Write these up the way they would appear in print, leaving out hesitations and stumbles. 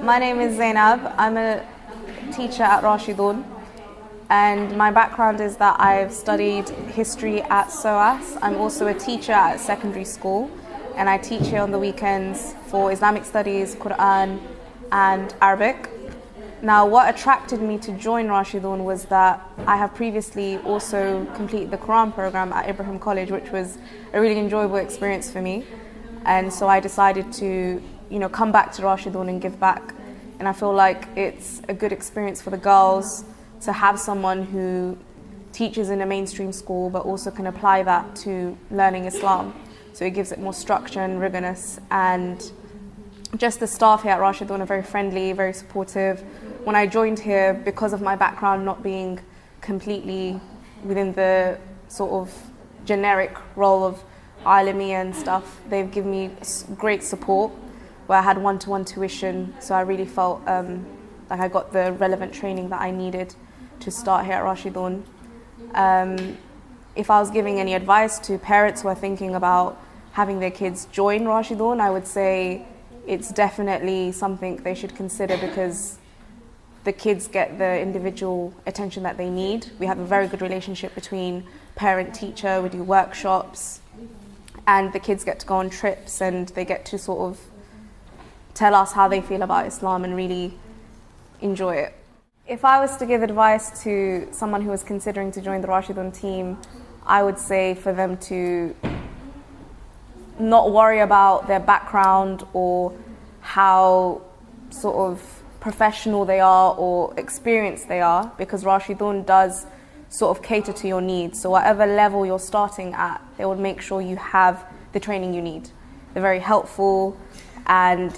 My name is Zainab. I'm a teacher at Rashidun, and my background is that I've studied history at SOAS. I'm also a teacher at secondary school, and I teach here on the weekends for Islamic studies, Quran and Arabic. Now, what attracted me to join Rashidun was that I have previously also completed the Quran program at Ibrahim College, which was a really enjoyable experience for me. And so I decided to, come back to Rashidun and give back. And I feel like it's a good experience for the girls to have someone who teaches in a mainstream school but also can apply that to learning Islam. So it gives it more structure and rigorous. And just the staff here at Rashidun are very friendly, very supportive. When I joined here, because of my background not being completely within the sort of generic role of Alamiya and stuff, they've given me great support where I had one-to-one tuition. So I really felt like I got the relevant training that I needed to start here at Rashidun. If I was giving any advice to parents who are thinking about having their kids join Rashidun, I would say it's definitely something they should consider because the kids get the individual attention that they need. We have a very good relationship between parent-teacher, we do workshops, and the kids get to go on trips and they get to sort of tell us how they feel about Islam and really enjoy it. If I was to give advice to someone who was considering to join the Rashidun team, I would say for them to not worry about their background or how sort of professional they are or experienced they are, because Rashidun does sort of cater to your needs. So whatever level you're starting at, they will make sure you have the training you need. They're very helpful and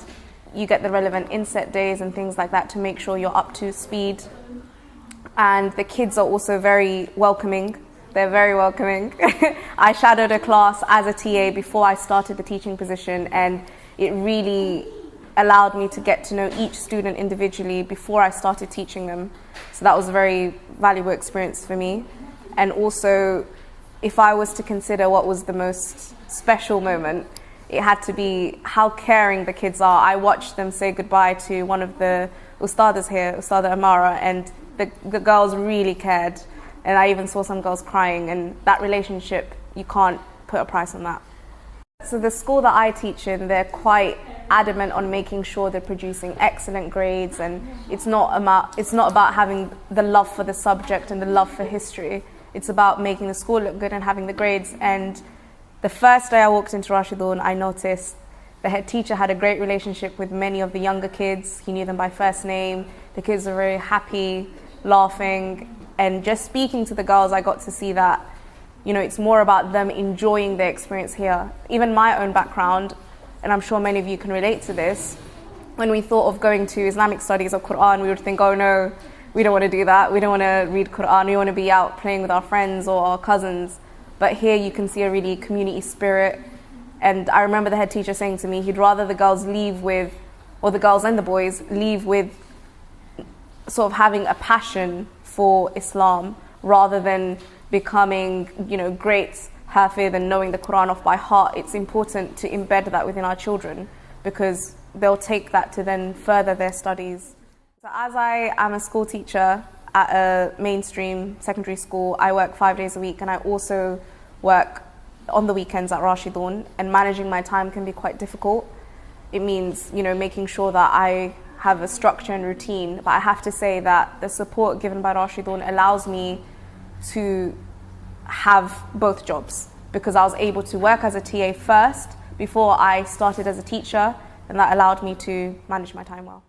you get the relevant inset days and things like that to make sure you're up to speed. And the kids are also very welcoming. They're very welcoming. I shadowed a class as a TA before I started the teaching position, and it really allowed me to get to know each student individually before I started teaching them. So that was a very valuable experience for me. And also, if I was to consider what was the most special moment, it had to be how caring the kids are. I watched them say goodbye to one of the ustadas here, Ustada Amara, and the girls really cared. And I even saw some girls crying, and that relationship, you can't put a price on that. So the school that I teach in, they're quite adamant on making sure they're producing excellent grades, and it's not about having the love for the subject and the love for history. It's about making the school look good and having the grades. And the first day I walked into Rashidun, I noticed the head teacher had a great relationship with many of the younger kids. He knew them by first name. The kids were very happy, laughing, and just speaking to the girls, I got to see that it's more about them enjoying their experience here. Even my own background, and I'm sure many of you can relate to this, when we thought of going to Islamic studies or Quran, we would think, oh no, we don't want to do that. We don't want to read Quran. We want to be out playing with our friends or our cousins. But here you can see a really community spirit. And I remember the head teacher saying to me, he'd rather the girls leave with, or the girls and the boys, leave with sort of having a passion for Islam rather than becoming, great Hafid and knowing the Quran off by heart. It's important to embed that within our children because they'll take that to then further their studies. So as I am a school teacher at a mainstream secondary school, I work 5 days a week, and I also work on the weekends at Rashidun, and managing my time can be quite difficult. It means, making sure that I have a structure and routine, but I have to say that the support given by Rashidun allows me to have both jobs, because I was able to work as a TA first before I started as a teacher, and that allowed me to manage my time well.